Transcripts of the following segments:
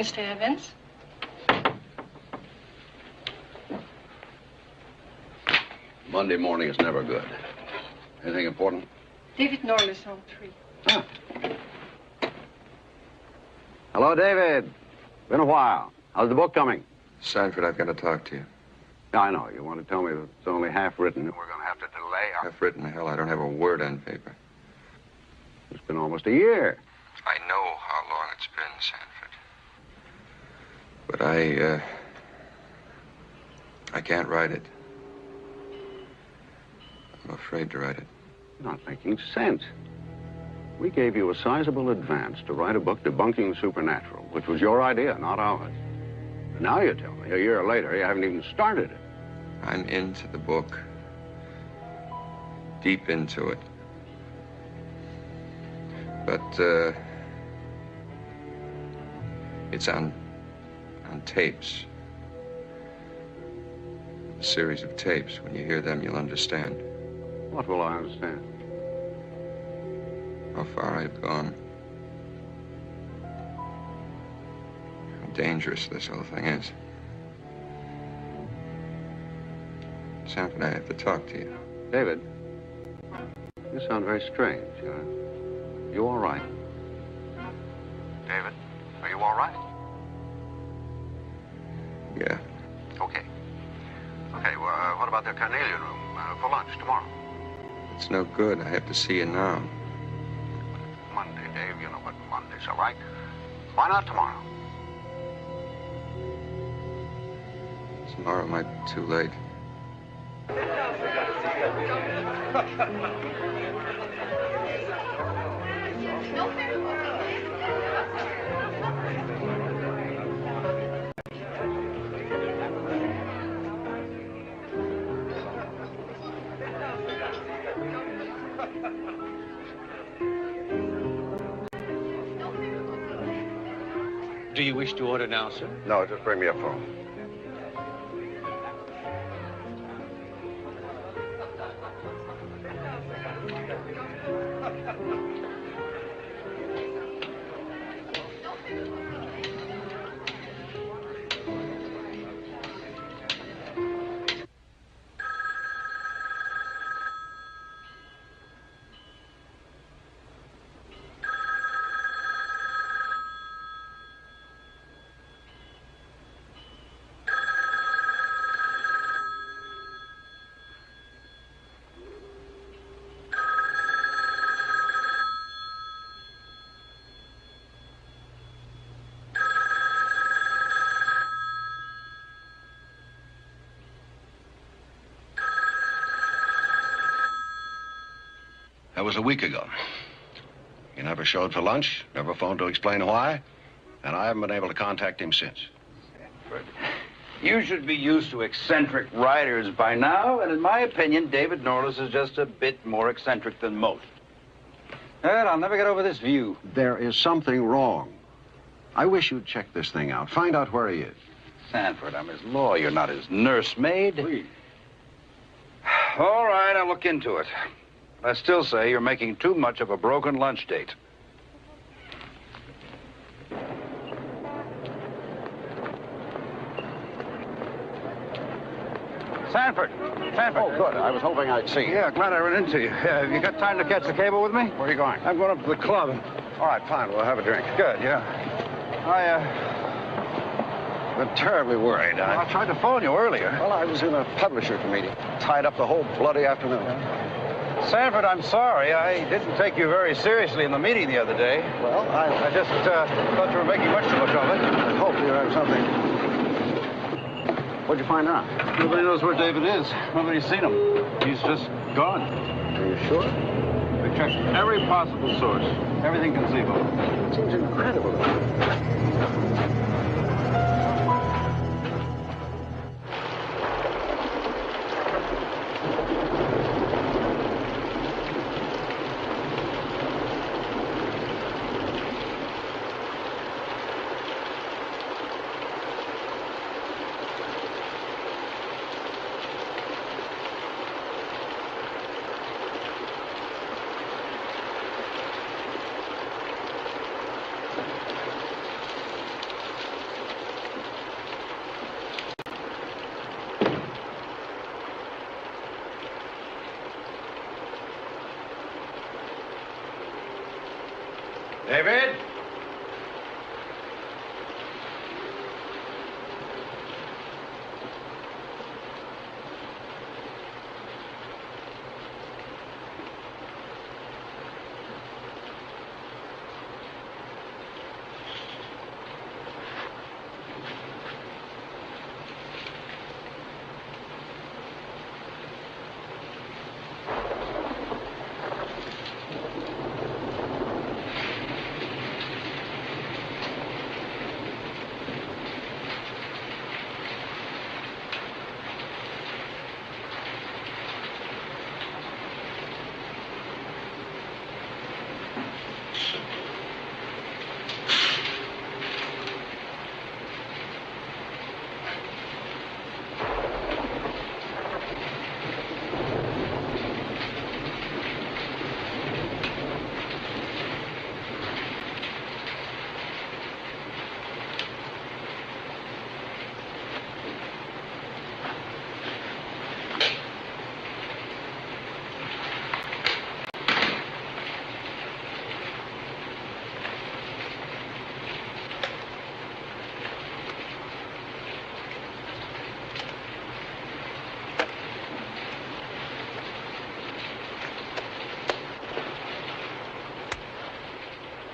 Mr. Evans. Monday morning is never good. Anything important? David Norliss on 3. Ah. Hello, David. Been a while. How's the book coming? Sanford, I've got to talk to you. Yeah, I know. You want to tell me that it's only half written and we're going to have to delay our... Half written, hell, I don't have a word on paper. It's been almost a year. I know how long it's been, Sanford. But I can't write it. I'm afraid to write it. You're not making sense. We gave you a sizable advance to write a book debunking the supernatural, which was your idea, not ours. And now you tell me, a year later, you haven't even started it. I'm into the book. Deep into it. But, it's on tapes. A series of tapes. When you hear them, you'll understand. What will I understand? How far I've gone. How dangerous this whole thing is. Sanford, I have to talk to you. David, you sound very strange. You all right? David, are you all right? Yeah. Okay. Okay, well, what about the carnelian room for lunch tomorrow? It's no good. I have to see you now. Monday, Dave. You know what Monday's all right. Why not tomorrow? Tomorrow might be too late. Do you wish to order now, sir? No, just bring me a phone. That was a week ago. He never showed for lunch, never phoned to explain why, and I haven't been able to contact him since. You should be used to eccentric writers by now, and in my opinion, David Norliss is just a bit more eccentric than most. Well, I'll never get over this view. There is something wrong. I wish you'd check this thing out. Find out where he is. Sanford, I'm his lawyer, not his nursemaid. Please. All right, I'll look into it. I still say you're making too much of a broken lunch date. Sanford. Oh, good. I was hoping I'd see you. Yeah, glad I ran into you. Have you got time to catch the cable with me? Where are you going? I'm going up to the club. All right, fine. We'll have a drink. Good, yeah. Been terribly worried. I tried to phone you earlier. Well, I was in a publisher's meeting. Tied up the whole bloody afternoon. Sanford, I'm sorry. I didn't take you very seriously in the meeting the other day. Well, I just thought you were making much too much of it. I hope you have something. What'd you find out? Nobody knows where David is. Nobody's seen him. He's just gone. Are you sure? We checked every possible source. Everything conceivable. It seems incredible. David?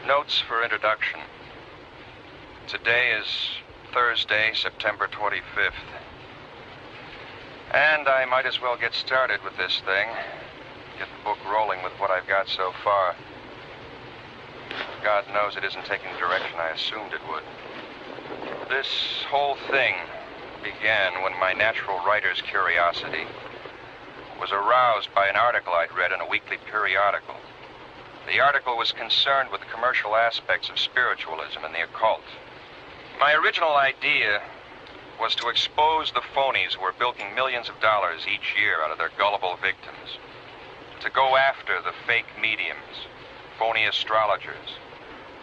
Notes for introduction. Today is Thursday, September 25th. And I might as well get started with this thing. Get the book rolling with what I've got so far. God knows it isn't taking the direction I assumed it would. This whole thing began when my natural writer's curiosity was aroused by an article I'd read in a weekly periodical. The article was concerned with the commercial aspects of spiritualism and the occult. My original idea was to expose the phonies who were bilking millions of dollars each year out of their gullible victims. To go after the fake mediums, phony astrologers,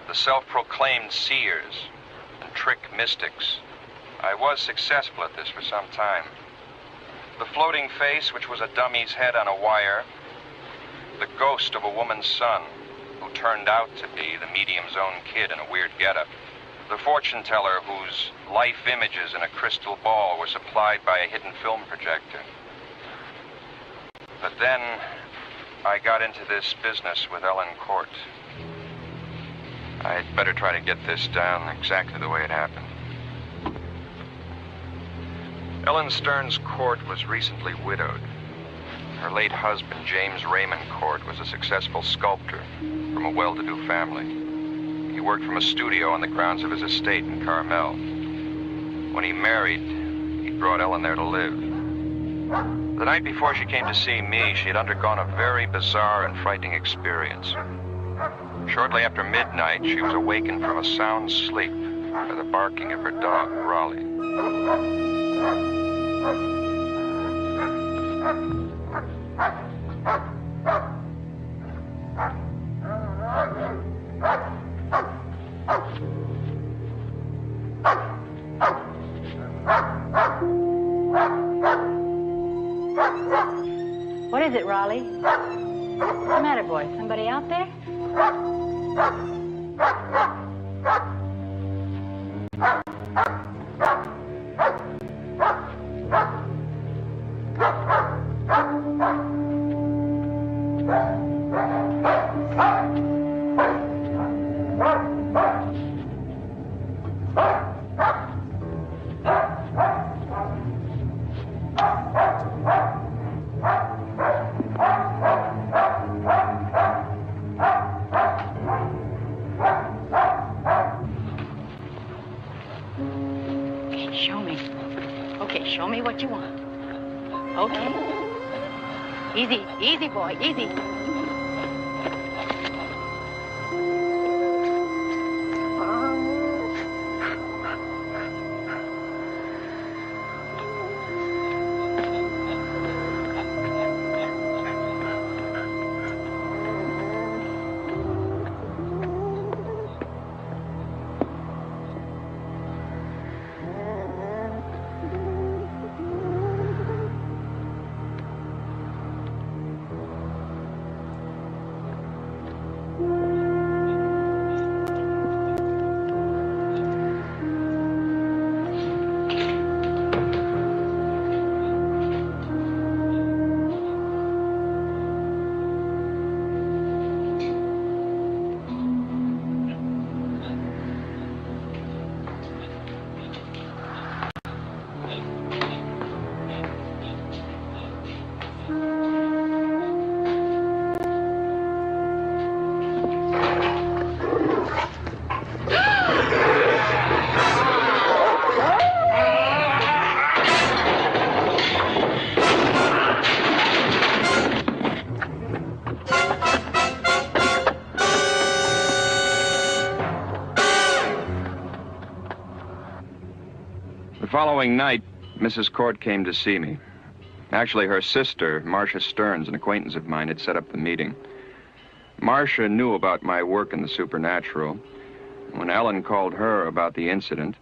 the self-proclaimed seers, and trick mystics. I was successful at this for some time. The floating face, which was a dummy's head on a wire, the ghost of a woman's son, who turned out to be the medium's own kid in a weird getup. The fortune teller whose life images in a crystal ball were supplied by a hidden film projector. But then I got into this business with Ellen Court. I'd better try to get this down exactly the way it happened. Ellen Stern's Court was recently widowed. Her late husband, James Raymond Court, was a successful sculptor from a well-to-do family. He worked from a studio on the grounds of his estate in Carmel. When he married, he brought Ellen there to live. The night before she came to see me, she had undergone a very bizarre and frightening experience. Shortly after midnight, she was awakened from a sound sleep by the barking of her dog, Raleigh. What is it, Raleigh? What's the matter, boy? Somebody out there? Show me what you want. Okay. Easy, easy, boy, easy. following night, Mrs. Court came to see me. Actually, her sister, Marcia Stearns, an acquaintance of mine, had set up the meeting. Marcia knew about my work in the supernatural. When Ellen called her about the incident,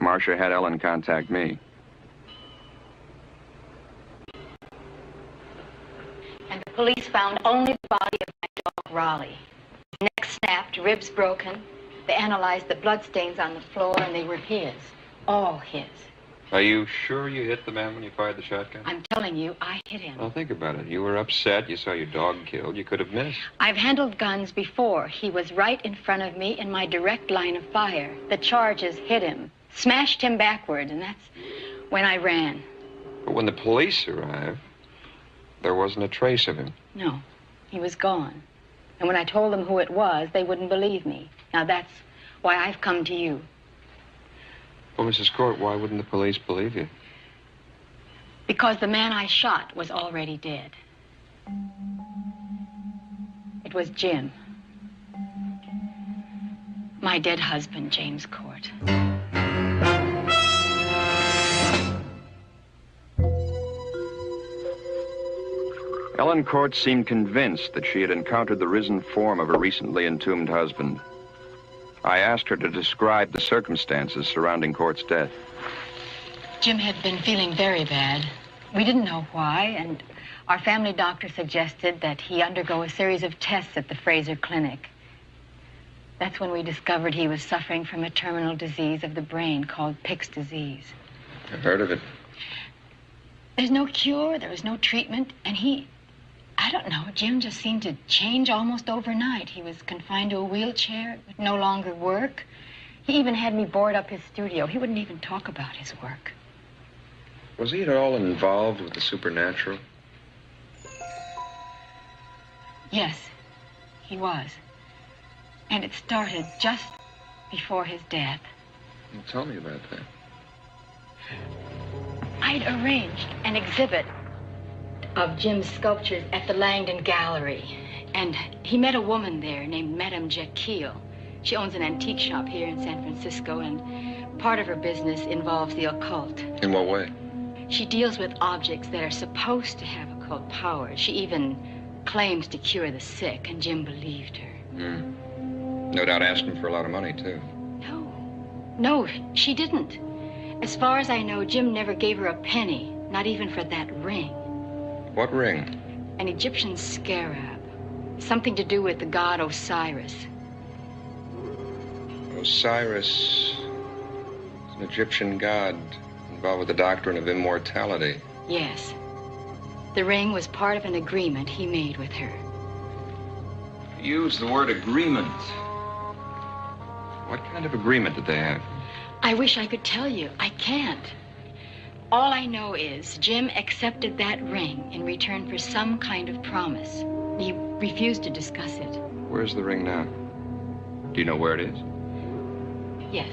Marcia had Ellen contact me. And the police found only the body of my dog, Raleigh. His neck snapped, ribs broken. They analyzed the bloodstains on the floor, and they were his. All his. Are you sure you hit the man when you fired the shotgun? I'm telling you, I hit him. Well, think about it. You were upset. You saw your dog killed. You could have missed. I've handled guns before. He was right in front of me in my direct line of fire. The charges hit him, smashed him backward, and that's when I ran. But when the police arrived, there wasn't a trace of him. No, he was gone. And when I told them who it was, they wouldn't believe me. Now that's why I've come to you. Well, Mrs. Court, why wouldn't the police believe you? Because the man I shot was already dead. It was Jim. My dead husband, James Court. Ellen Court seemed convinced that she had encountered the risen form of her recently entombed husband. I asked her to describe the circumstances surrounding Court's death. Jim had been feeling very bad. We didn't know why, and our family doctor suggested that he undergo a series of tests at the Fraser Clinic. That's when we discovered he was suffering from a terminal disease of the brain called Pick's disease. I've heard of it. There's no cure, there was no treatment, and I don't know, Jim just seemed to change almost overnight. He was confined to a wheelchair, would no longer work. He even had me board up his studio. He wouldn't even talk about his work. Was he at all involved with the supernatural? Yes, he was. And it started just before his death. Well, tell me about that. I'd arranged an exhibit of Jim's sculptures at the Langdon Gallery. And he met a woman there named Madame Jekyll. She owns an antique shop here in San Francisco, and part of her business involves the occult. In what way? She deals with objects that are supposed to have occult powers. She even claims to cure the sick, and Jim believed her. No doubt asked him for a lot of money, too. No, she didn't. As far as I know, Jim never gave her a penny, not even for that ring. What ring? An Egyptian scarab. Something to do with the god Osiris. Osiris is an Egyptian god involved with the doctrine of immortality. Yes. The ring was part of an agreement he made with her. You used the word agreement. What kind of agreement did they have? I wish I could tell you. I can't. All I know is Jim accepted that ring in return for some kind of promise. He refused to discuss it. Where's the ring now? Do you know where it is? Yes.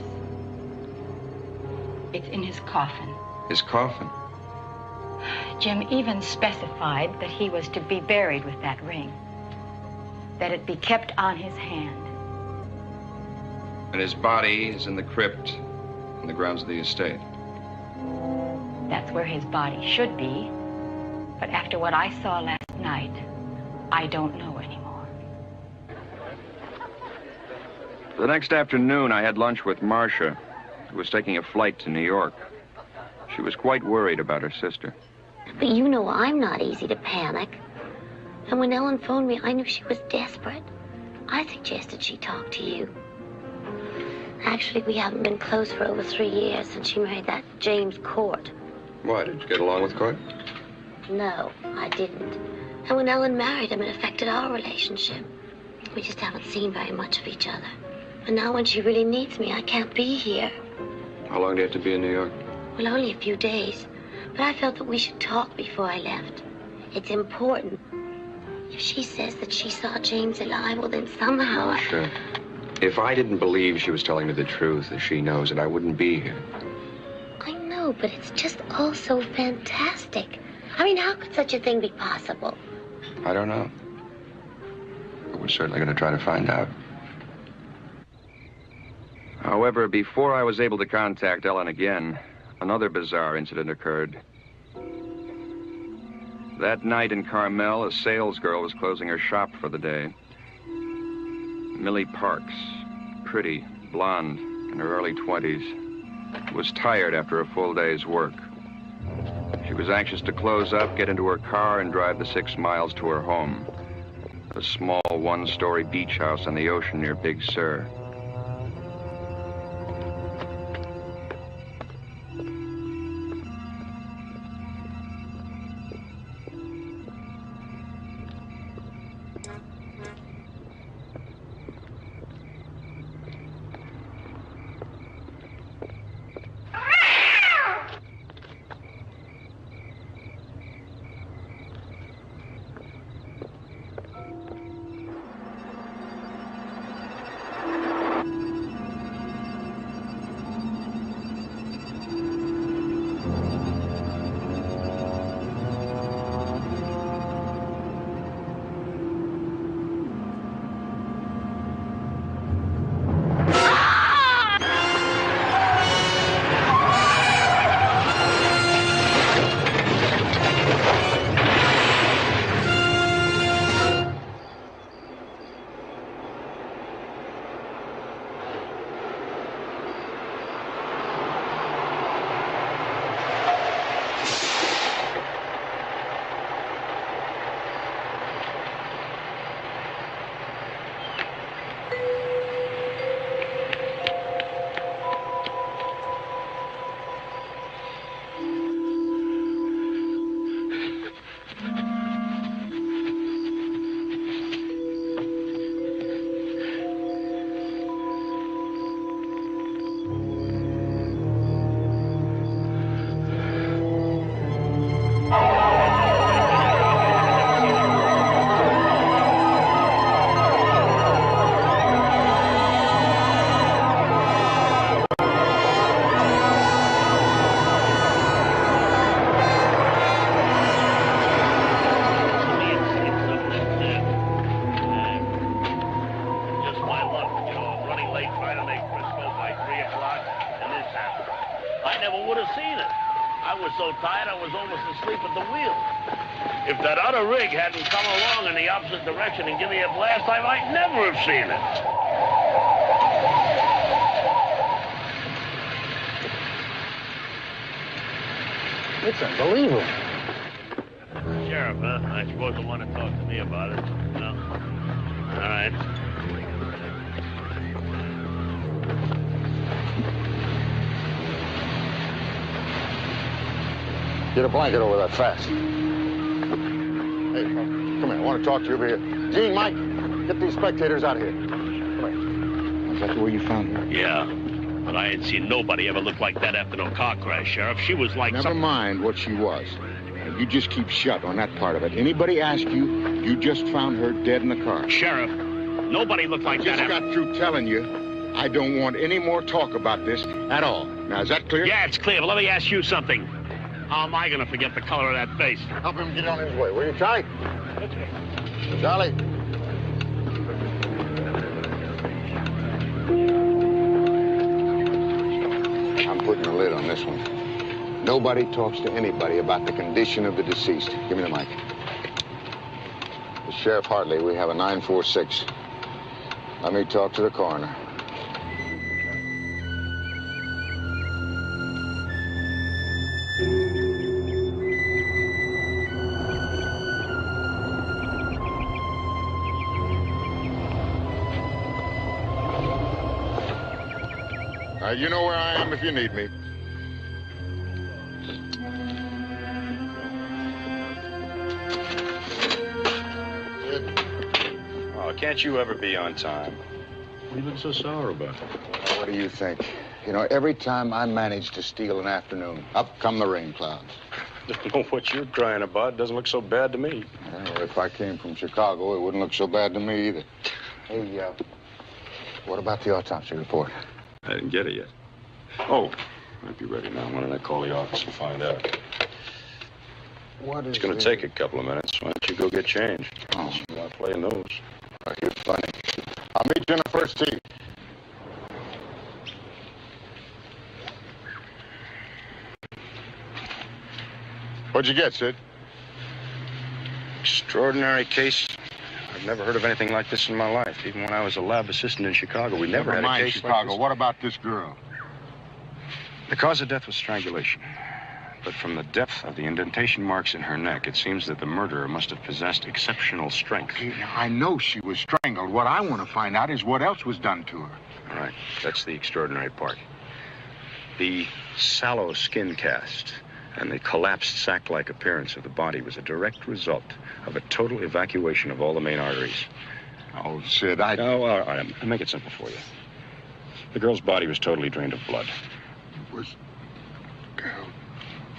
It's in his coffin. His coffin? Jim even specified that he was to be buried with that ring. That it be kept on his hand. And his body is in the crypt in the grounds of the estate. That's where his body should be. But after what I saw last night, I don't know anymore. The next afternoon, I had lunch with Marcia, who was taking a flight to New York. She was quite worried about her sister. But you know I'm not easy to panic. And when Ellen phoned me, I knew she was desperate. I suggested she talk to you. Actually, we haven't been close for over 3 years since she married that James Court. Why, did you get along with Court? No, I didn't. And when Ellen married him, it affected our relationship. We just haven't seen very much of each other. And now when she really needs me, I can't be here. How long do you have to be in New York? Well, only a few days. But I felt that we should talk before I left. It's important. If she says that she saw James alive, well, then somehow Marcia, if I didn't believe she was telling me the truth, as she knows it, I wouldn't be here. I know, but it's just all so fantastic. I mean, how could such a thing be possible? I don't know. But we're certainly going to try to find out. However, before I was able to contact Ellen again, Another bizarre incident occurred. That night in Carmel, a salesgirl was closing her shop for the day. Millie Parks, pretty, blonde, in her early 20s, was tired after a full day's work. She was anxious to close up, get into her car, and drive the 6 miles to her home, a small one-story beach house on the ocean near Big Sur. Hadn't come along in the opposite direction and give me a blast, I might never have seen it. It's unbelievable. Sheriff, huh? I suppose you'll want to talk to me about it. No? All right. Get a blanket over that fast. Hey, come here. I want to talk to you over here. Gene, Mike, get these spectators out of here. Come here. Is that the way you found her? Yeah, but I ain't seen nobody ever look like that after no car crash, Sheriff. She was like Never mind what she was. You just keep shut on that part of it. Anybody ask you, you just found her dead in the car. Sheriff, nobody looked like that. I just got through telling you, I don't want any more talk about this at all. Now, is that clear? Yeah, it's clear, but let me ask you something. How am I going to forget the color of that face? Help him get on his way, will you, Charlie? Charlie. I'm putting a lid on this one. Nobody talks to anybody about the condition of the deceased. Give me the mic. Sheriff Hartley, we have a 946. Let me talk to the coroner. You know where I am if you need me. Oh, can't you ever be on time? What are you looking so sour about? What do you think? You know, every time I manage to steal an afternoon, up come the rain clouds. Don't know what you're crying about. It doesn't look so bad to me. Well, if I came from Chicago, it wouldn't look so bad to me either. Hey, what about the autopsy report? I didn't get it yet. Oh, might be ready now. Why don't I call the office and find out? What is It's going to take a couple of minutes. Why don't you go get changed? Oh. You're not playing those. Oh, you're funny. I'll meet you in the first tee. What'd you get, Sid? Extraordinary case. I've never heard of anything like this in my life. Even when I was a lab assistant in Chicago, we never had a mind case Chicago. like this. What about this girl? The cause of death was strangulation. But from the depth of the indentation marks in her neck, it seems that the murderer must have possessed exceptional strength. Okay, now, I know she was strangled. What I want to find out is what else was done to her. All right, that's the extraordinary part. The sallow skin cast and the collapsed sac-like appearance of the body was a direct result of a total evacuation of all the main arteries. Oh, Sid, Oh, all right, I'll make it simple for you. The girl's body was totally drained of blood.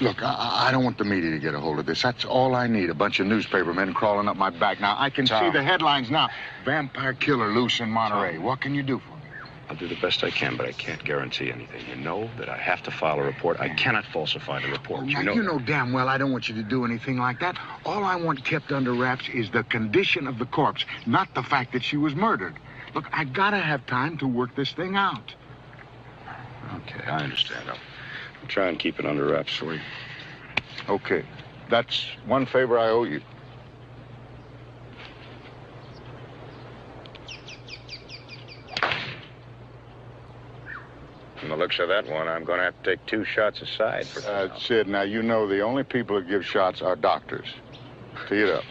Look, I don't want the media to get a hold of this. That's all I need, a bunch of newspaper men crawling up my back. Now, I can see the headlines now. Vampire killer loose in Monterey. Tom. What can you do for me? I'll do the best I can, but I can't guarantee anything. You know that I have to file a report. I cannot falsify the report. Now, you know damn well I don't want you to do anything like that. All I want kept under wraps is the condition of the corpse, not the fact that she was murdered. Look, I gotta have time to work this thing out. Okay, I understand. I'll try and keep it under wraps for you. Okay. That's one favor I owe you. From the looks of that one, I'm going to have to take 2 shots aside for Sid, now you know the only people who give shots are doctors. Tee it up.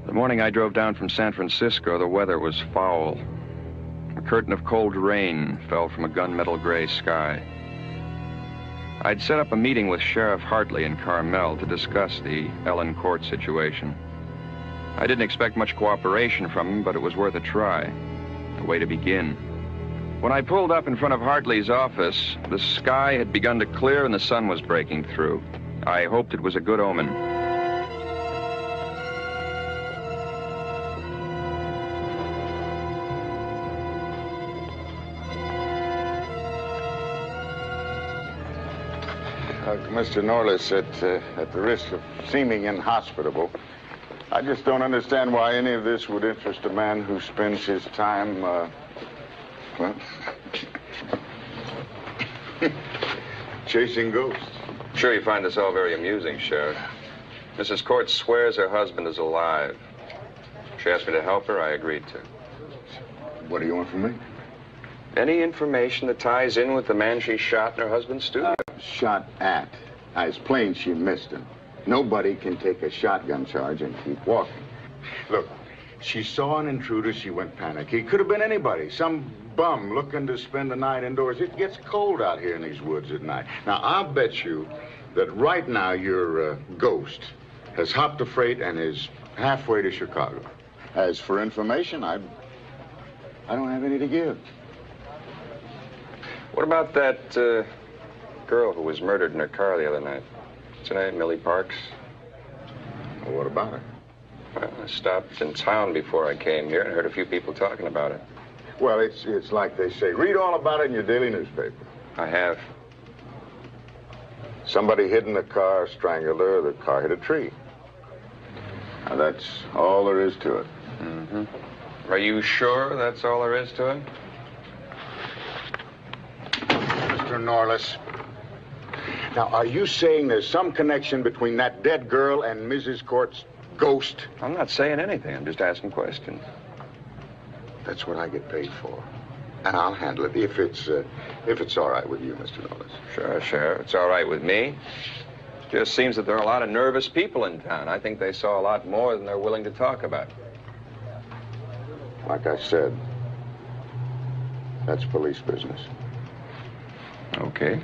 The morning I drove down from San Francisco, the weather was foul. A curtain of cold rain fell from a gunmetal gray sky. I'd set up a meeting with Sheriff Hartley in Carmel to discuss the Ellen Court situation. I didn't expect much cooperation from him, but it was worth a try. A way to begin. When I pulled up in front of Hartley's office, the sky had begun to clear and the sun was breaking through. I hoped it was a good omen. Mr. Norliss, at the risk of seeming inhospitable, I just don't understand why any of this would interest a man who spends his time, well, chasing ghosts. I'm sure you find this all very amusing, Sheriff. Mrs. Court swears her husband is alive. She asked me to help her. I agreed to. What do you want from me? Any information that ties in with the man she shot in her husband's studio. Shot at. It's plain she missed him. Nobody can take a shotgun charge and keep walking. Look, she saw an intruder, she went panic. He could have been anybody, some bum looking to spend the night indoors. It gets cold out here in these woods at night. Now, I'll bet you that right now your ghost has hopped a freight and is halfway to Chicago. As for information, I don't have any to give. What about that girl who was murdered in her car the other night? What's her name? Millie Parks? Well, what about her? Well, I stopped in town before I came here and heard a few people talking about it. Well, it's like they say. Read all about it in your daily newspaper. I have. Somebody hid in the car, strangled her, the car hit a tree. Now, that's all there is to it. Mm-hmm. Are you sure that's all there is to it? Mr. Norliss, now, are you saying there's some connection between that dead girl and Mrs. Court's ghost? I'm not saying anything. I'm just asking questions. That's what I get paid for. And I'll handle it if it's all right with you, Mr. Norliss. Sure, Sheriff. It's all right with me. Just seems that there are a lot of nervous people in town. I think they saw a lot more than they're willing to talk about. Like I said, that's police business. Okay.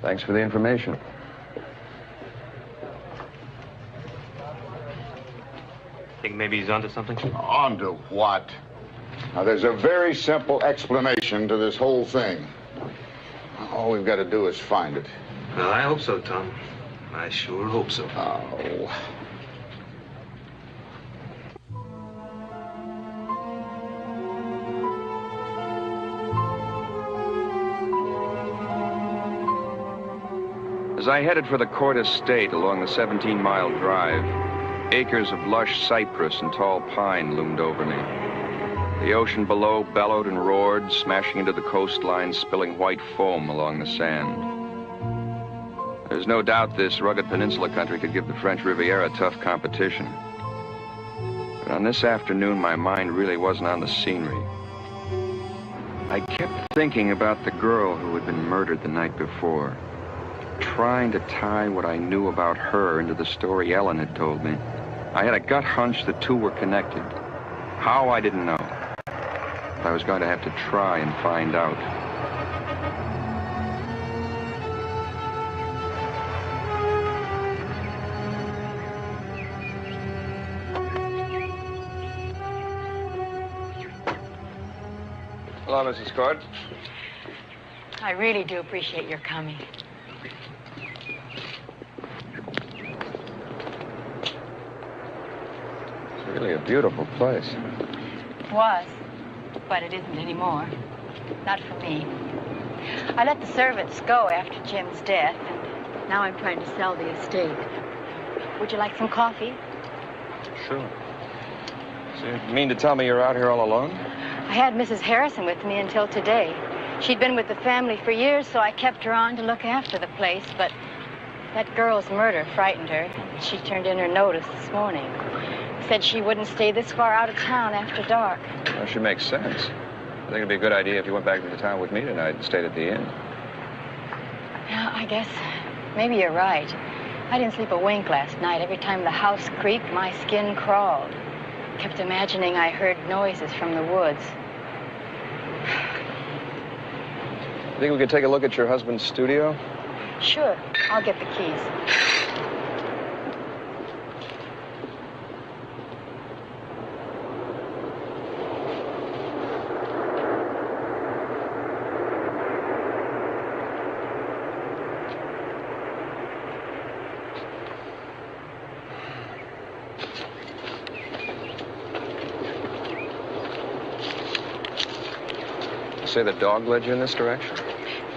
Thanks for the information. Think maybe he's onto something? Onto what? Now, there's a very simple explanation to this whole thing. All we've got to do is find it. Well, I hope so, Tom. I sure hope so. Oh. As I headed for the Court estate along the 17-mile drive, Acres of lush cypress and tall pine loomed over me. The ocean below bellowed and roared, smashing into the coastline, spilling white foam along the sand. There's no doubt this rugged peninsula country could give the French Riviera tough competition. But on this afternoon, my mind really wasn't on the scenery. I kept thinking about the girl who had been murdered the night before, trying to tie what I knew about her into the story Ellen had told me. I had a gut hunch the two were connected. How, I didn't know. I was going to have to try and find out. Hello, Mrs. Court. I really do appreciate your coming. It's really a beautiful place. It was, but it isn't anymore. Not for me. I let the servants go after Jim's death, and now I'm trying to sell the estate. Would you like some coffee? Sure. So you mean to tell me you're out here all alone? I had Mrs. Harrison with me until today. She'd been with the family for years, so I kept her on to look after the place, but that girl's murder frightened her. She turned in her notice this morning. Said she wouldn't stay this far out of town after dark. Well, she makes sense. I think it'd be a good idea if you went back to the town with me tonight and stayed at the inn. Yeah, I guess maybe you're right. I didn't sleep a wink last night. Every time the house creaked, my skin crawled. Kept imagining I heard noises from the woods. Think we could take a look at your husband's studio? Sure, I'll get the keys. Say the dog led you in this direction?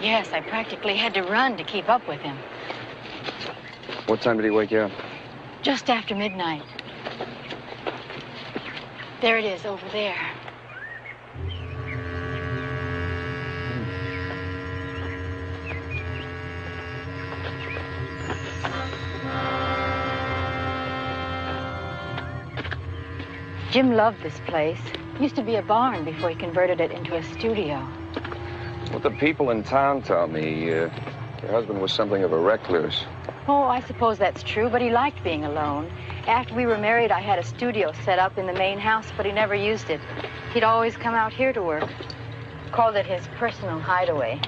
Yes, I practically had to run to keep up with him. What time did he wake you up? Just after midnight. There it is, over there. Jim loved this place. Used to be a barn before he converted it into a studio. What the people in town tell me, your husband was something of a recluse. Oh, I suppose that's true, but he liked being alone. After we were married, I had a studio set up in the main house, but he never used it. He'd always come out here to work. Called it his personal hideaway.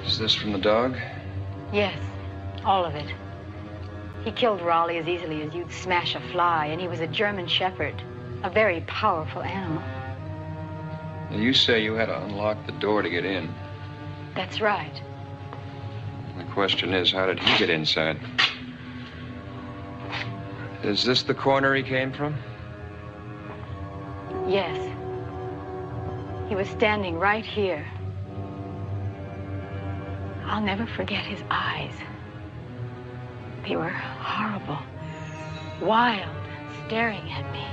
Is this from the dog? Yes, all of it. He killed Raleigh as easily as you'd smash a fly, and he was a German shepherd, a very powerful animal. You say you had to unlock the door to get in. That's right. The question is, how did he get inside? Is this the corner he came from? Yes. He was standing right here. I'll never forget his eyes. They were horrible, wild, staring at me.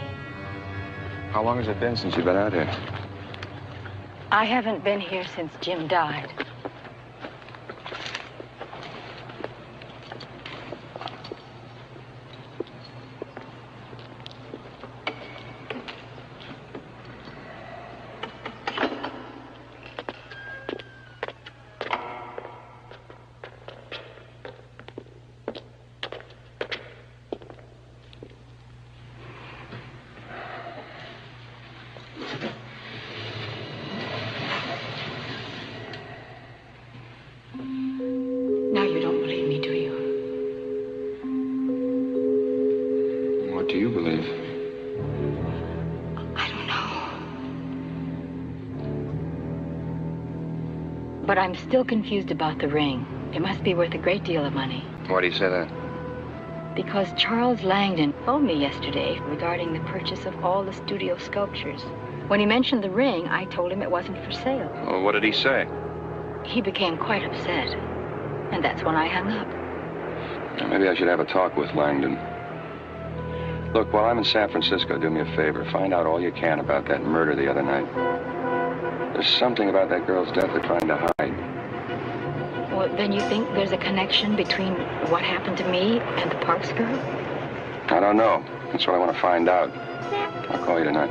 How long has it been since you've been out here? I haven't been here since Jim died. Now you don't believe me, do you? What do you believe? I don't know. But I'm still confused about the ring. It must be worth a great deal of money. Why do you say that? because Charles Langdon phoned me yesterday regarding the purchase of all the studio sculptures. When he mentioned the ring, I told him it wasn't for sale. Well, what did he say? He became quite upset, and that's when I hung up. Maybe I should have a talk with Langdon. Look, while I'm in San Francisco, do me a favor. Find out all you can about that murder the other night. There's something about that girl's death they're trying to hide. Well, then you think there's a connection between what happened to me and the Parks girl? I don't know. That's what I want to find out. I'll call you tonight.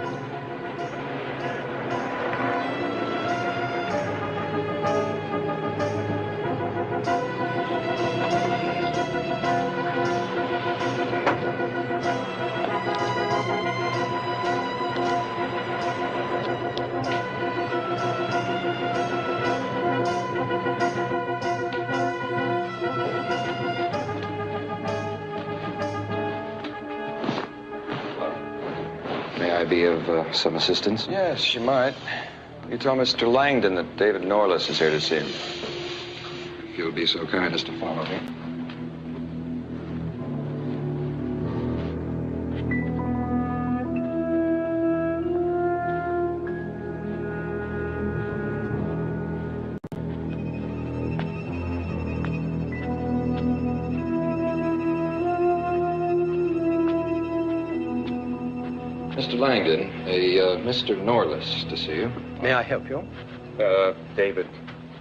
Be of some assistance? Yes, you might. You tell Mr. Langdon that David Norliss is here to see him. If you'll be so kind as to follow me. Mr. Langdon, a Mr. Norliss to see you. May I help you? David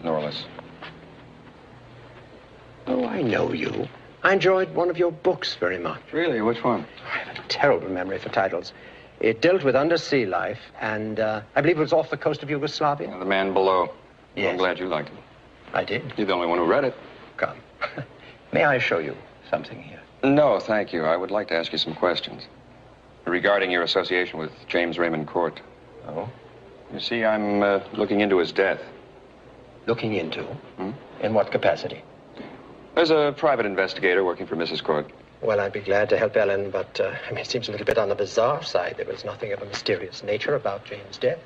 Norliss. Oh, I know you. I enjoyed one of your books very much. Really? Which one? I have a terrible memory for titles. It dealt with undersea life, and I believe it was off the coast of Yugoslavia. The Man Below. Yes. I'm glad you liked it. I did. You're the only one who read it. Come. May I show you something here? No, thank you. I would like to ask you some questions. Regarding your association with James Raymond Court. Oh? You see, I'm looking into his death. Looking into? In what capacity? There's a private investigator working for Mrs. Court. Well, I'd be glad to help Ellen, but, it seems a little bit on the bizarre side. There was nothing of a mysterious nature about James' death.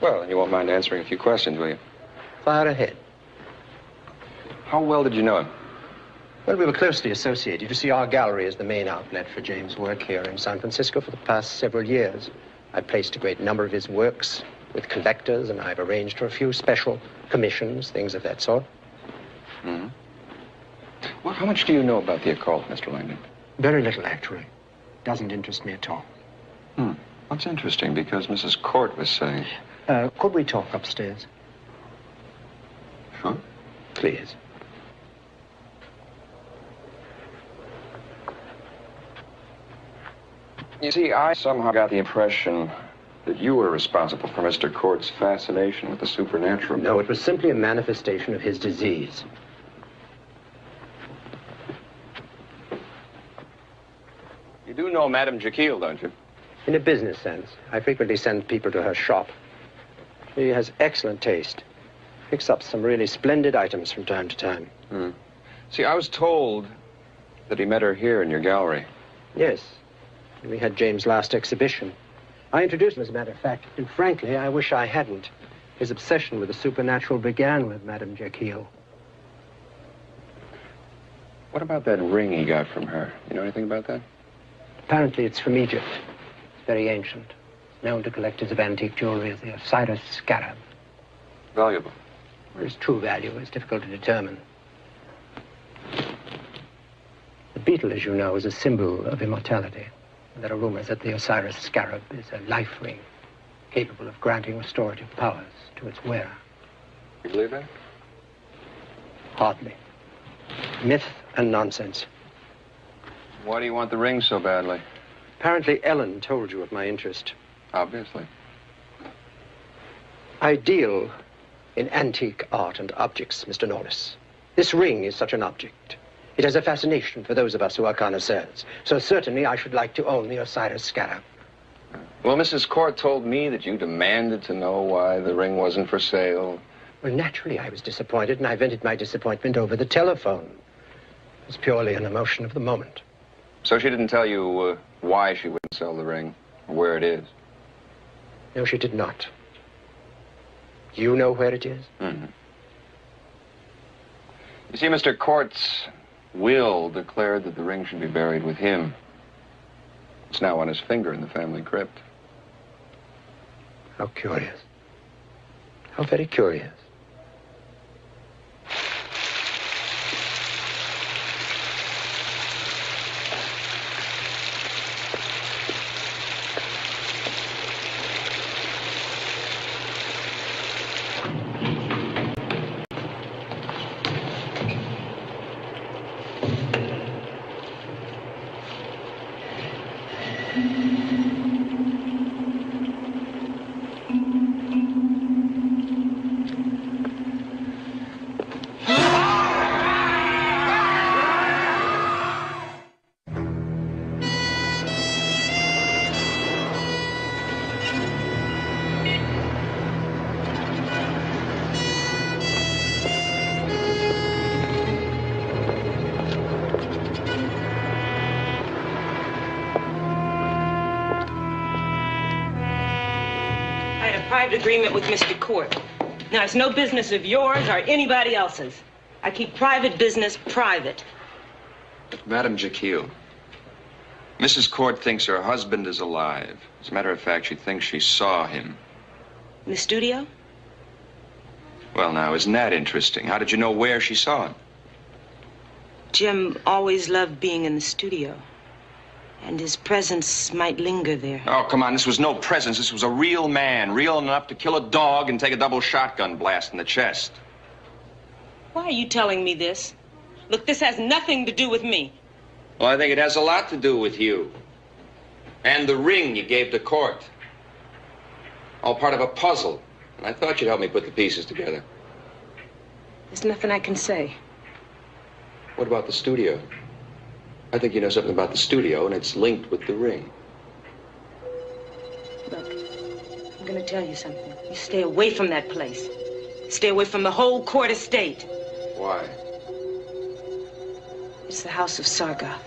Well, you won't mind answering a few questions, will you? Fire ahead. How well did you know him? Well, we were closely associated. You see, our gallery is the main outlet for James' work here in San Francisco for the past several years. I've placed a great number of his works with collectors, and I've arranged for a few special commissions, things of that sort. Mm-hmm. Well, how much do you know about the occult, Mr. Langdon? Very little, actually. Doesn't interest me at all. That's interesting, because Mrs. Court was saying... Could we talk upstairs? Sure. Please. You see, I somehow got the impression that you were responsible for Mr. Court's fascination with the supernatural. No, it was simply a manifestation of his disease. You do know Madame Jekyll, don't you? In a business sense. I frequently send people to her shop. She has excellent taste. Picks up some really splendid items from time to time. See, I was told that he met her here in your gallery. Yes. We had James' last exhibition. I introduced him, as a matter of fact, and frankly, I wish I hadn't. His obsession with the supernatural began with Madame Jekyll. What about that ring he got from her? You know anything about that? Apparently, it's from Egypt. Very ancient. Known to collectors of antique jewelry as the Osiris scarab. Valuable. Well, its true value is difficult to determine. The beetle, as you know, is a symbol of immortality. There are rumors that the Osiris scarab is a life ring, capable of granting restorative powers to its wearer. You believe that? Hardly. Myth and nonsense. Why do you want the ring so badly? Apparently, Ellen told you of my interest. Obviously. I deal in antique art and objects, Mr. Norliss. This ring is such an object. It has a fascination for those of us who are connoisseurs. So certainly I should like to own the Osiris scarab. Well, Mrs. Court told me that you demanded to know why the ring wasn't for sale. Well, naturally I was disappointed, and I vented my disappointment over the telephone. It was purely an emotion of the moment. So she didn't tell you why she wouldn't sell the ring, or where it is? No, she did not. You know where it is? You see, Mr. Court's will declared that the ring should be buried with him. It's now on his finger in the family crypt. How curious. How very curious. Agreement with Mr. Court. Now, it's no business of yours or anybody else's. I keep private business private. Madam Jekyll, Mrs. Court thinks her husband is alive. As a matter of fact, she thinks she saw him. In the studio? Well, now, isn't that interesting? How did you know where she saw him? Jim always loved being in the studio. And his presence might linger there. Oh, come on, this was no presence. This was a real man, real enough to kill a dog and take a double shotgun blast in the chest. Why are you telling me this? Look, this has nothing to do with me. Well, I think it has a lot to do with you. And the ring you gave to Court. All part of a puzzle. And I thought you'd help me put the pieces together. There's nothing I can say. What about the studio? I think you know something about the studio, and it's linked with the ring. Look, I'm gonna tell you something. You stay away from that place. Stay away from the whole Court estate. Why? It's the house of Sargoth.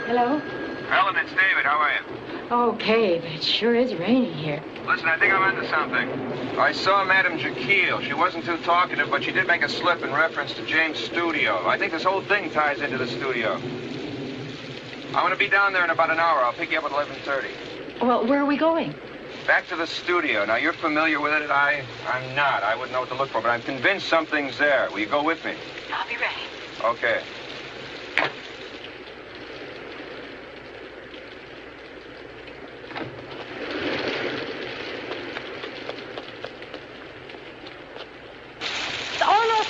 Hello? Helen, it's David. How are you? Okay, but it sure is raining here. Listen, I think I'm onto something. I saw Madame Jekyll. She wasn't too talkative, but she did make a slip in reference to James' studio. I think this whole thing ties into the studio. I'm going to be down there in about an hour. I'll pick you up at 11:30. Well, where are we going? Back to the studio. Now, you're familiar with it. I'm not. I wouldn't know what to look for, but I'm convinced something's there. Will you go with me? I'll be ready. Okay.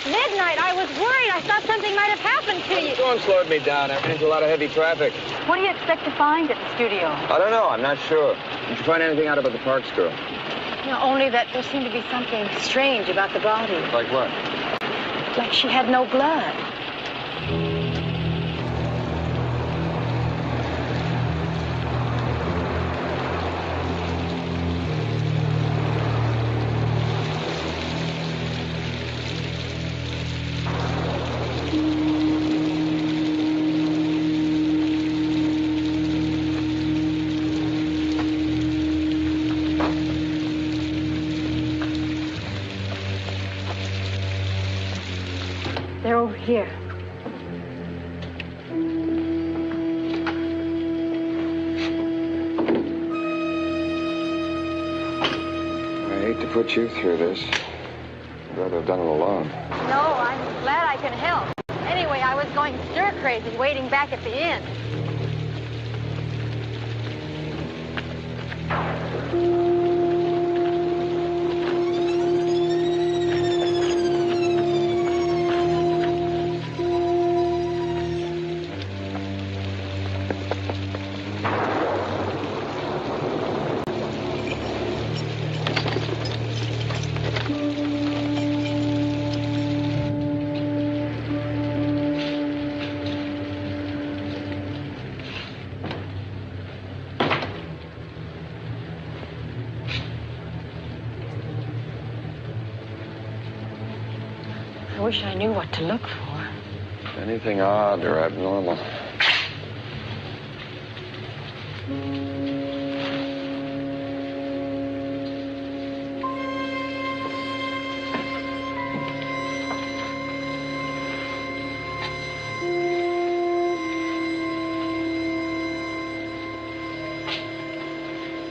Midnight. I was worried. I thought something might have happened to you. Storm slowed me down. I ran into a lot of heavy traffic. What do you expect to find at the studio? I don't know. I'm not sure. Did you find anything out about the Parks girl? No, only that there seemed to be something strange about the body. Like what? Like she had no blood. They're over here. I hate to put you through this. I'd rather have done it alone. No, I'm glad I can help. Anyway, I was going stir crazy waiting back at the inn. wish I knew what to look for. Anything odd or abnormal.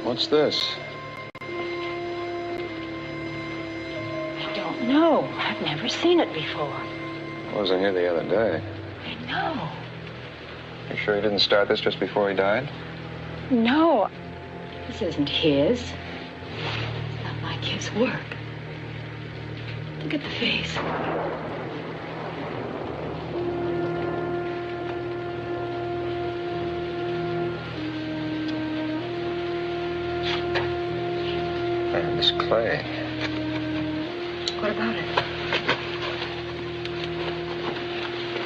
What's this? I don't know. I've never seen it before. I wasn't here the other day. I know. You sure he didn't start this just before he died? No. This isn't his. It's not like his work. Look at the face. And this clay. What about it?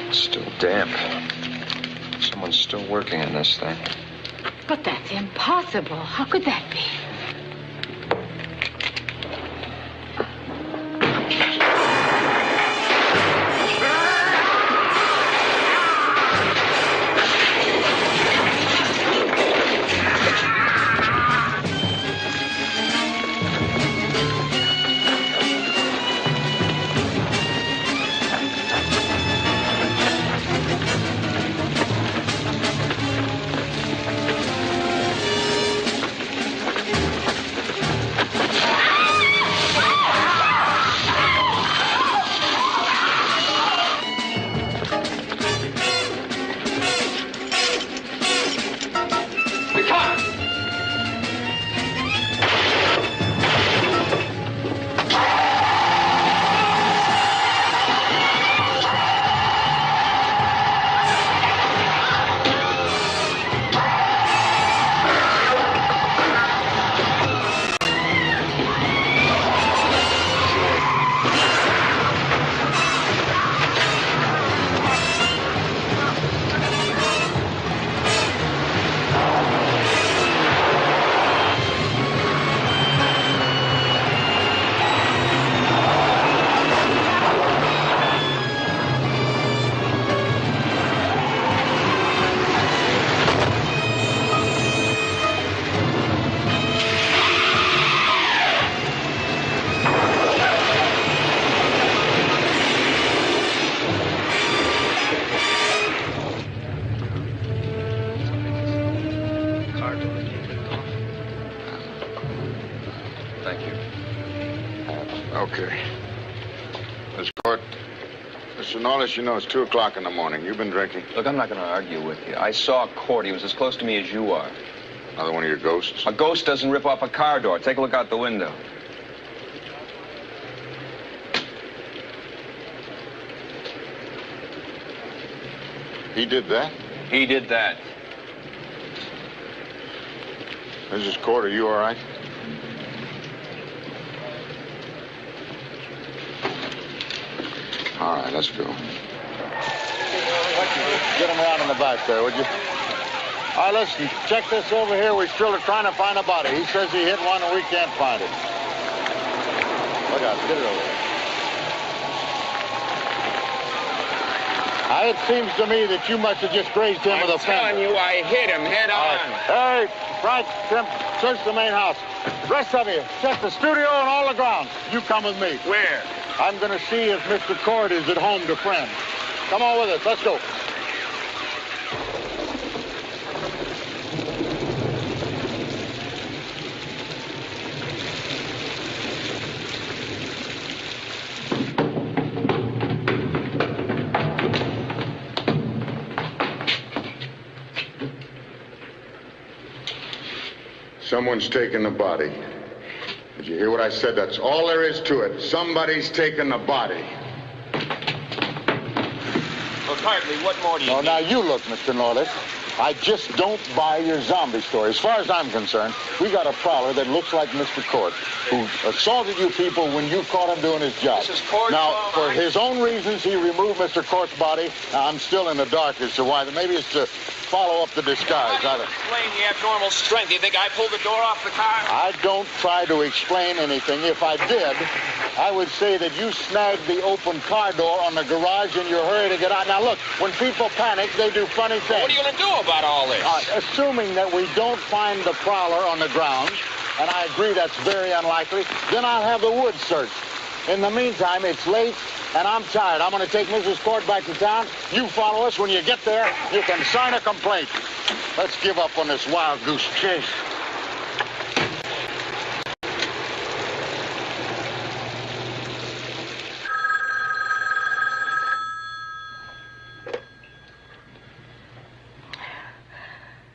It's still damp. Someone's still working on this thing. But that's impossible. How could that be? Mr. Norliss, you know it's 2 o'clock in the morning. You've been drinking. Look, I'm not going to argue with you. I saw Court. He was as close to me as you are. Another one of your ghosts? A ghost doesn't rip off a car door. Take a look out the window. He did that? He did that. Mrs. Court, are you all right? All right, let's go. Get him around in the back there, would you? All right, listen, check this over here. We're still trying to find a body. He says he hit one and we can't find it. Look out, get it over here. It seems to me that you must have just grazed him with a fence. I'm telling you, I hit him head on. Hey, Frank, Tim, search the main house. Rest of you, check the studio and all the grounds. You come with me. Where? I'm going to see if Mr. Cord is at home to friends. Come on with us. Let's go. Someone's taken the body. Did you hear what I said? That's all there is to it. Somebody's taken the body. Well, Hartley, what more do you need? Now you look, Mr. Norliss. I just don't buy your zombie story. As far as I'm concerned, we got a prowler that looks like Mr. Court, who assaulted you people when you caught him doing his job. This is Court's now, fault, for his own reasons, he removed Mr. Court's body. Now, I'm still in the dark as to why. Maybe it's to follow up the disguise. How do you explain the abnormal strength? You think I pulled the door off the car? I don't try to explain anything. If I did, I would say that you snagged the open car door on the garage in your hurry to get out. Now, look, when people panic, they do funny things. What are you going to do about all this? Assuming that we don't find the prowler on the grounds, and I agree that's very unlikely, then I'll have the woods searched. In the meantime, it's late, and I'm tired. I'm going to take Mrs. Cord back to town. You follow us. When you get there, you can sign a complaint. Let's give up on this wild goose chase.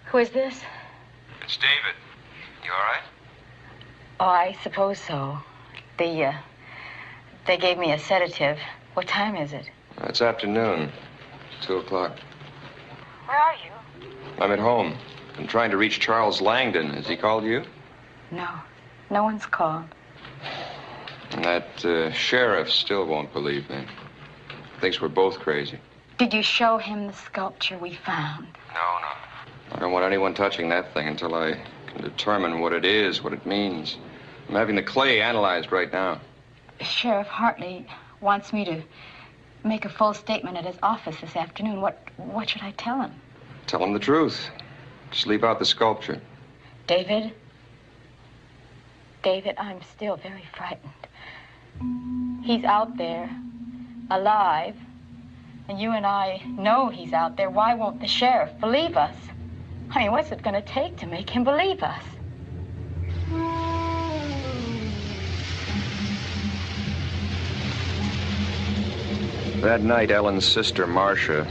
Who is this? It's David. You all right? Oh, I suppose so. They gave me a sedative. What time is it? It's afternoon. 2 o'clock. Where are you? I'm at home. I'm trying to reach Charles Langdon. Has he called you? No. No one's called. And that sheriff still won't believe me. Thinks we're both crazy. Did you show him the sculpture we found? No. I don't want anyone touching that thing until I can determine what it is, what it means. I'm having the clay analyzed right now. Sheriff Hartley wants me to make a full statement at his office this afternoon. What should I tell him? Tell him the truth. Just leave out the sculpture. David, I'm still very frightened. He's out there, alive, and you and I know he's out there. Why won't the sheriff believe us? I mean, what's it going to take to make him believe us? That night, Ellen's sister, Marcia,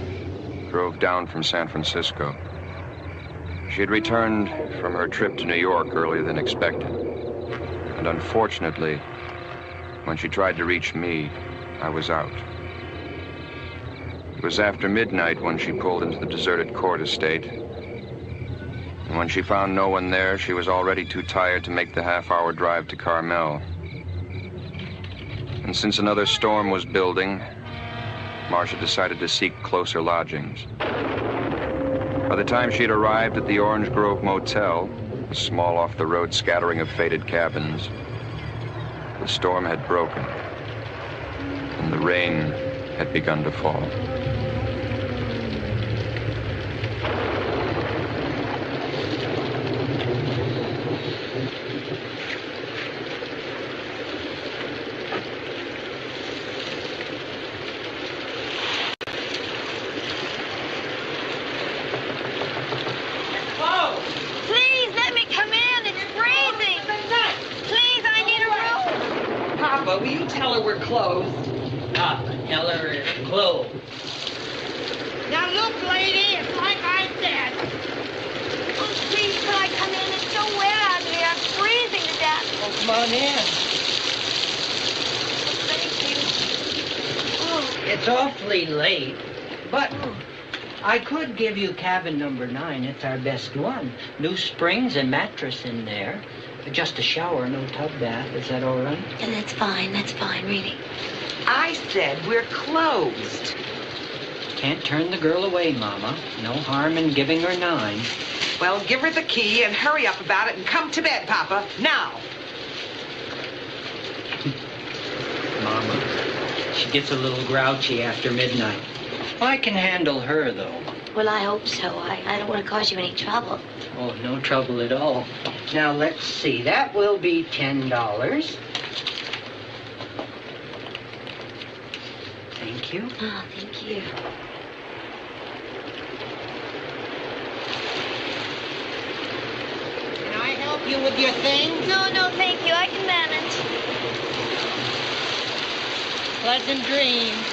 drove down from San Francisco. She had returned from her trip to New York earlier than expected. And unfortunately, when she tried to reach me, I was out. It was after midnight when she pulled into the deserted court estate. And when she found no one there, she was already too tired to make the half-hour drive to Carmel. And since another storm was building, Marcia decided to seek closer lodgings. By the time she'd arrived at the Orange Grove Motel, a small off-the-road scattering of faded cabins, the storm had broken, and the rain had begun to fall. Will you tell her we're closed? Papa, tell her it's closed. Now look, lady, it's like I said. Oh, please, could I come in? It's so wet out here. I'm freezing to death. Oh, come on in. Thank you. Oh. It's awfully late, but I could give you cabin number 9. It's our best one. New springs and mattress in there. Just a shower, no tub bath. Is that all right? Yeah, that's fine, really. I said we're closed. Can't turn the girl away, Mama. No harm in giving her 9. Well, give her the key and hurry up about it and come to bed, Papa, now. Mama, she gets a little grouchy after midnight. I can handle her, though. Well, I hope so. I don't want to cause you any trouble. Oh, no trouble at all. Now, let's see. That will be $10. Thank you. Oh, thank you. Can I help you with your things? No, thank you. I can manage. Pleasant dreams.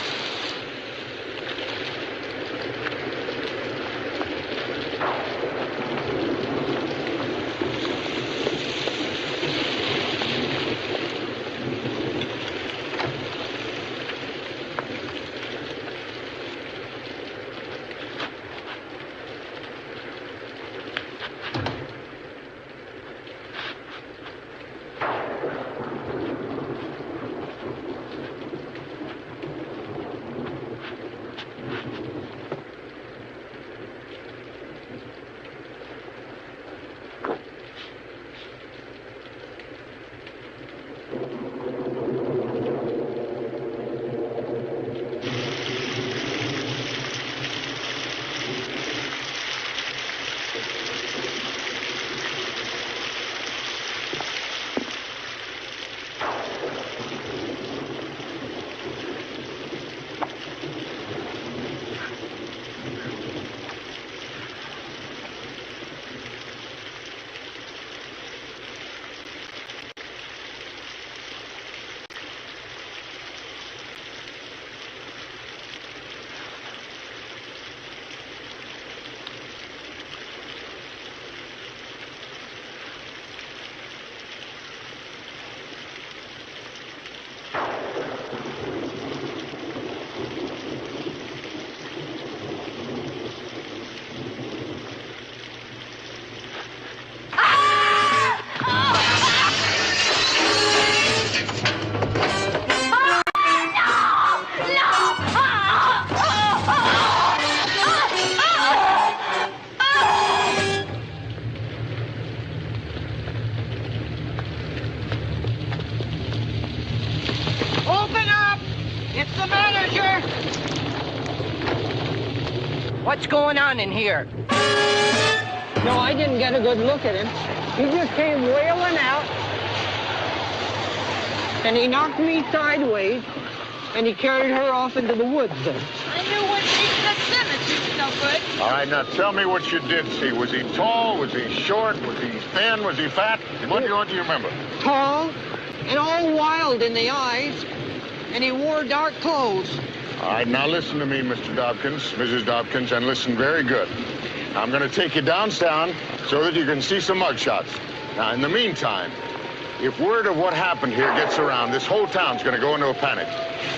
What's going on in here? No, I didn't get a good look at him. He just came wailing out, and he knocked me sideways, and he carried her off into the woods then. I knew when she said Simmons, he was no good. All right, now tell me what you did see. Was he tall? Was he short? Was he thin? Was he fat? What do you remember? Tall and all wild in the eyes, and he wore dark clothes. All right, now listen to me, Mr. Dobkins, Mrs. Dobkins, and listen very good. I'm going to take you downtown so that you can see some mugshots. Now, in the meantime, if word of what happened here gets around, this whole town's going to go into a panic.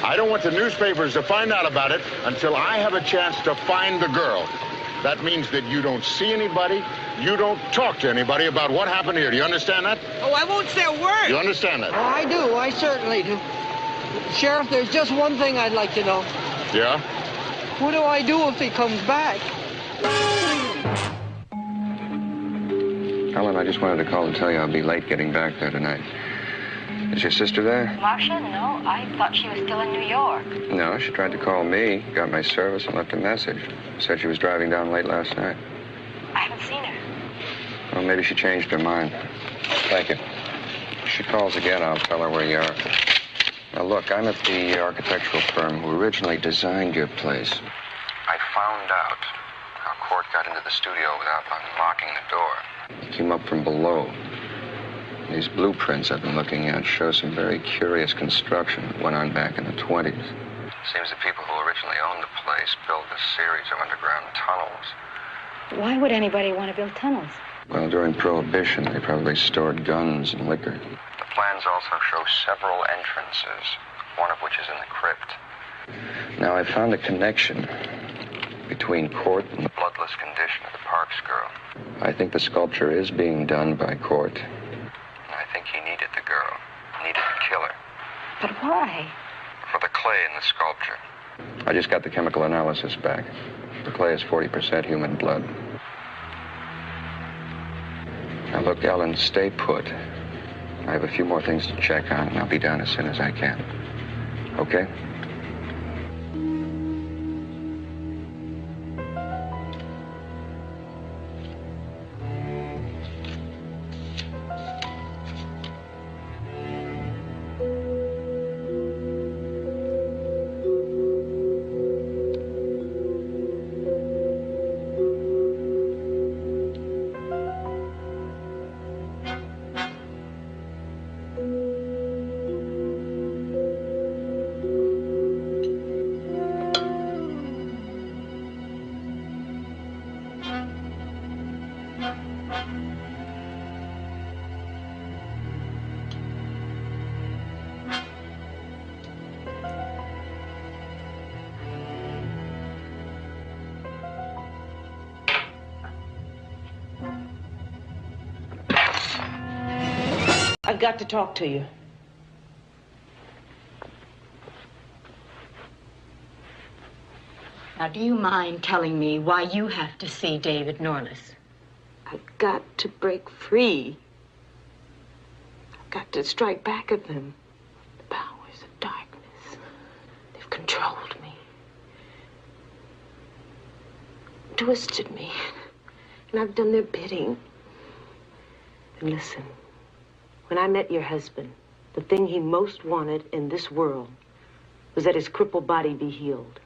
I don't want the newspapers to find out about it until I have a chance to find the girl. That means that you don't see anybody, you don't talk to anybody about what happened here. Do you understand that? Oh, I won't say a word. You understand that? Oh, I do. I certainly do. Sheriff, there's just one thing I'd like to know. Yeah? What do I do if he comes back? Ellen, I just wanted to call and tell you I'll be late getting back there tonight. Is your sister there? Marcia? No, I thought she was still in New York. No, she tried to call me, got my service, and left a message. Said she was driving down late last night. I haven't seen her. Well, maybe she changed her mind. Thank you. If she calls again, I'll tell her where you are. Now, look, I'm at the architectural firm who originally designed your place. I found out how Court got into the studio without unlocking the door. He came up from below. These blueprints I've been looking at show some very curious construction that went on back in the 20s. Seems the people who originally owned the place built a series of underground tunnels. Why would anybody want to build tunnels? Well, during Prohibition, they probably stored guns and liquor. The plans also show several entrances, one of which is in the crypt. Now, I found a connection between Court and the bloodless condition of the Parks girl. I think the sculpture is being done by Court. I think he needed the girl, needed to kill her. But why? For the clay in the sculpture. I just got the chemical analysis back. The clay is 40% human blood. Now, look, Ellen, stay put. I have a few more things to check on, and I'll be down as soon as I can. Okay? I've got to talk to you. Now, do you mind telling me why you have to see David Norliss? I've got to break free. I've got to strike back at them. The powers of darkness. They've controlled me. Twisted me. And I've done their bidding. And listen. When I met your husband, the thing he most wanted in this world was that his crippled body be healed.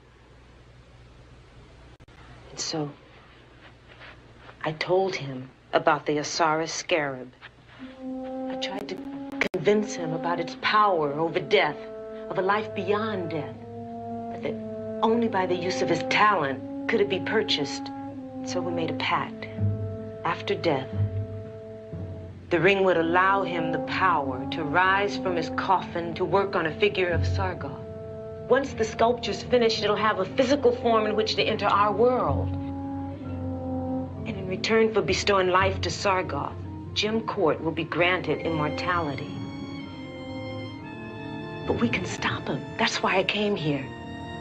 And so, I told him about the Osiris scarab. I tried to convince him about its power over death, of a life beyond death, but that only by the use of his talent could it be purchased. And so we made a pact. After death, the ring would allow him the power to rise from his coffin to work on a figure of Sargoth. Once the sculpture's finished, it'll have a physical form in which to enter our world. And in return for bestowing life to Sargoth, Jim Court will be granted immortality. But we can stop him. That's why I came here.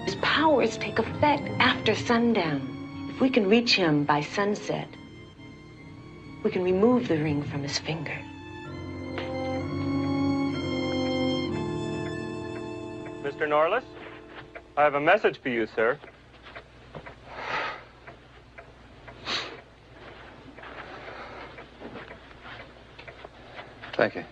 His powers take effect after sundown. If we can reach him by sunset, we can remove the ring from his finger. Mr. Norliss, I have a message for you, sir. Thank you.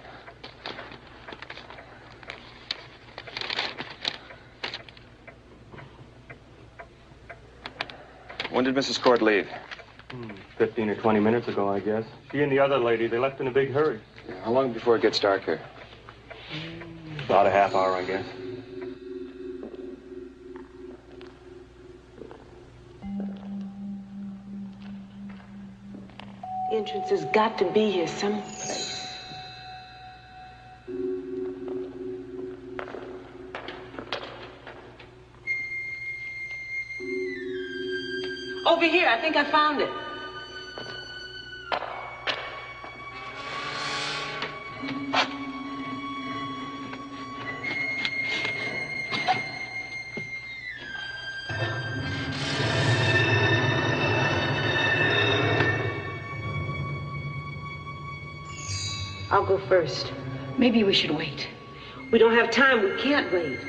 When did Mrs. Court leave? 15 or 20 minutes ago, I guess. She and the other lady, they left in a big hurry. Yeah, how long before it gets dark here? About a half hour, I guess. The entrance has got to be here someplace. Over here, I think I found it. I'll go first. Maybe we should wait. We don't have time. We can't wait.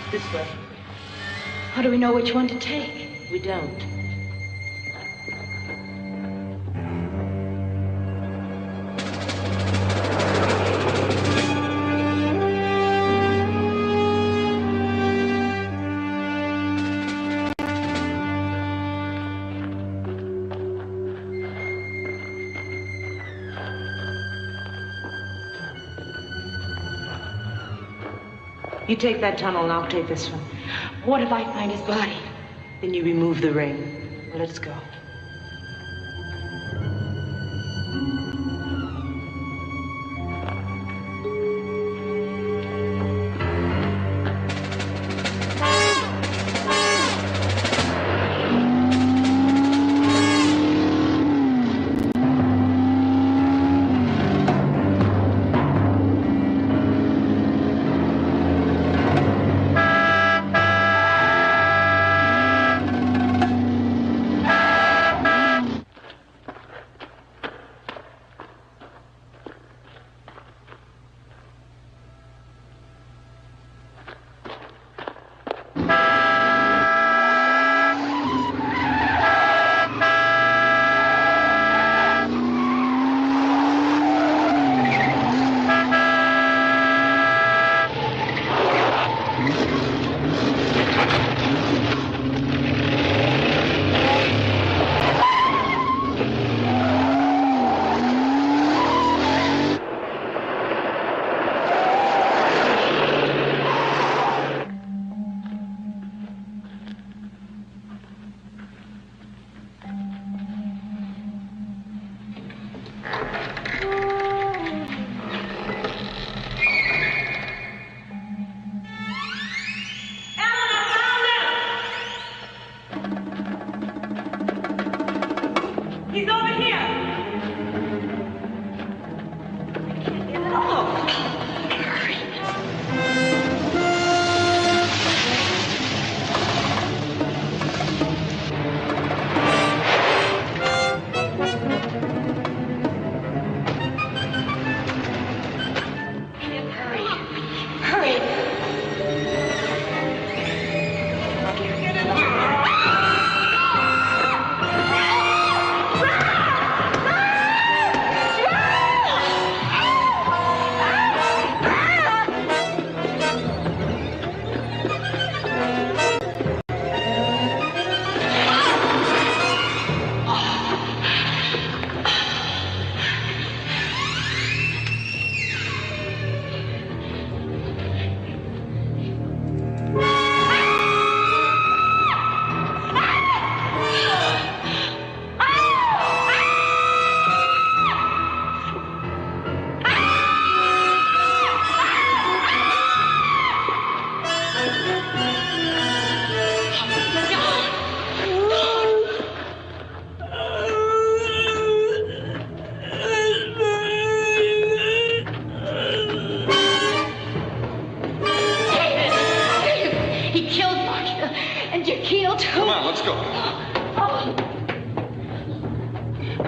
This way. How do we know which one to take? We don't. You take that tunnel and I'll take this one. What if I find his body? Then you remove the ring. Well, let's go.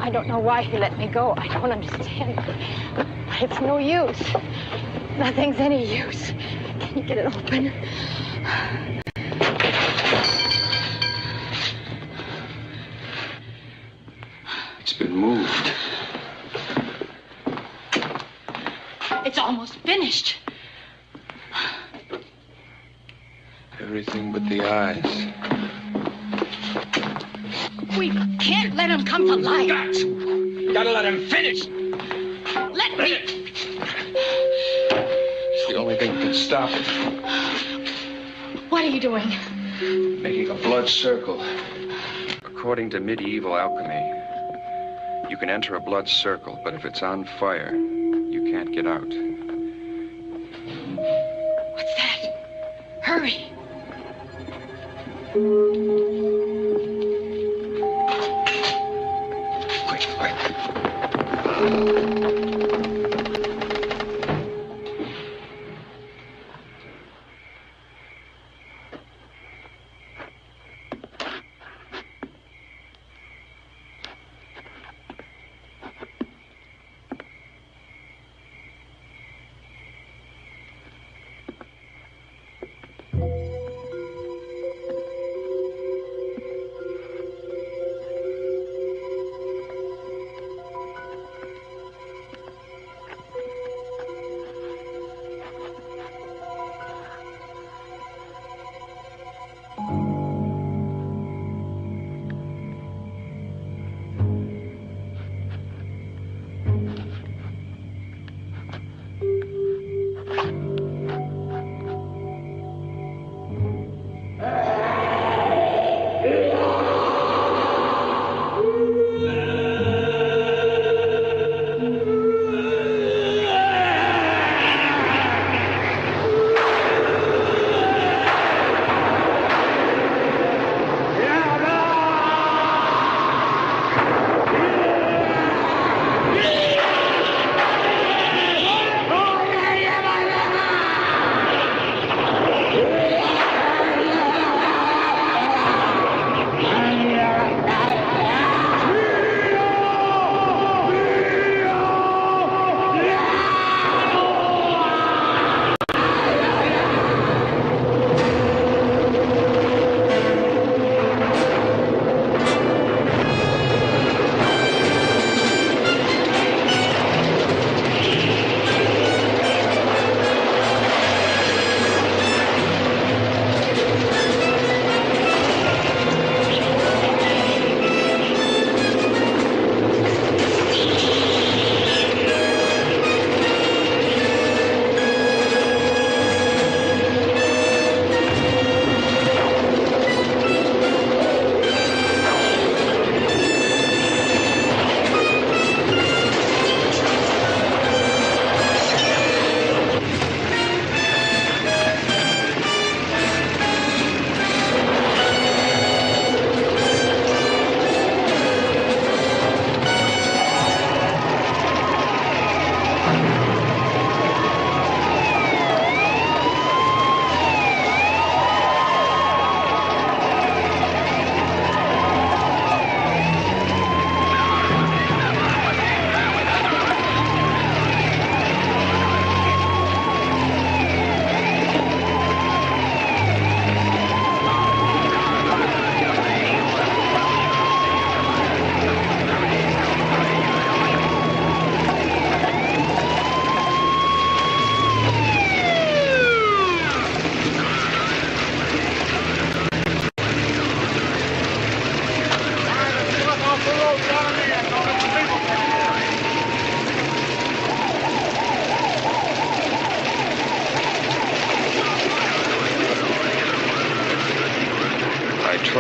I don't know why he let me go. I don't understand. But it's no use. Nothing's any use. Can you get it open? finished. Everything but the eyes. We can't let him come to life. Gotta let him finish. Let me. It's the only thing that can stop it. What are you doing? Making a blood circle. According to medieval alchemy, you can enter a blood circle, but if it's on fire, you can't get out. What's that? Hurry. Quick, quick.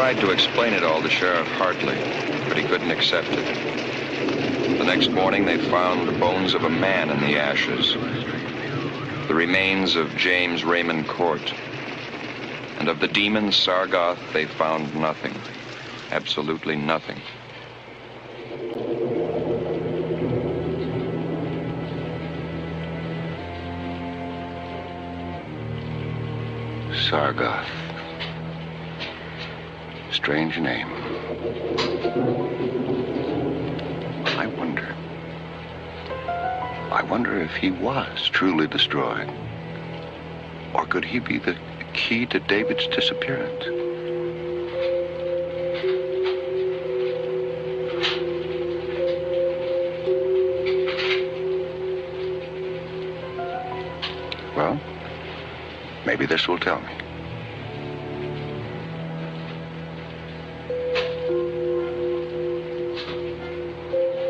tried to explain it all to Sheriff Hartley, but he couldn't accept it. The next morning, they found the bones of a man in the ashes, the remains of James Raymond Court. And of the demon Sargoth, they found nothing, absolutely nothing. Sargoth. Strange name. I wonder if he was truly destroyed. Or could he be the key to David's disappearance? Well, maybe this will tell me.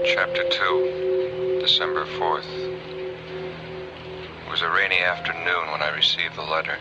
Chapter 2, December 4th. It was a rainy afternoon when I received the letter.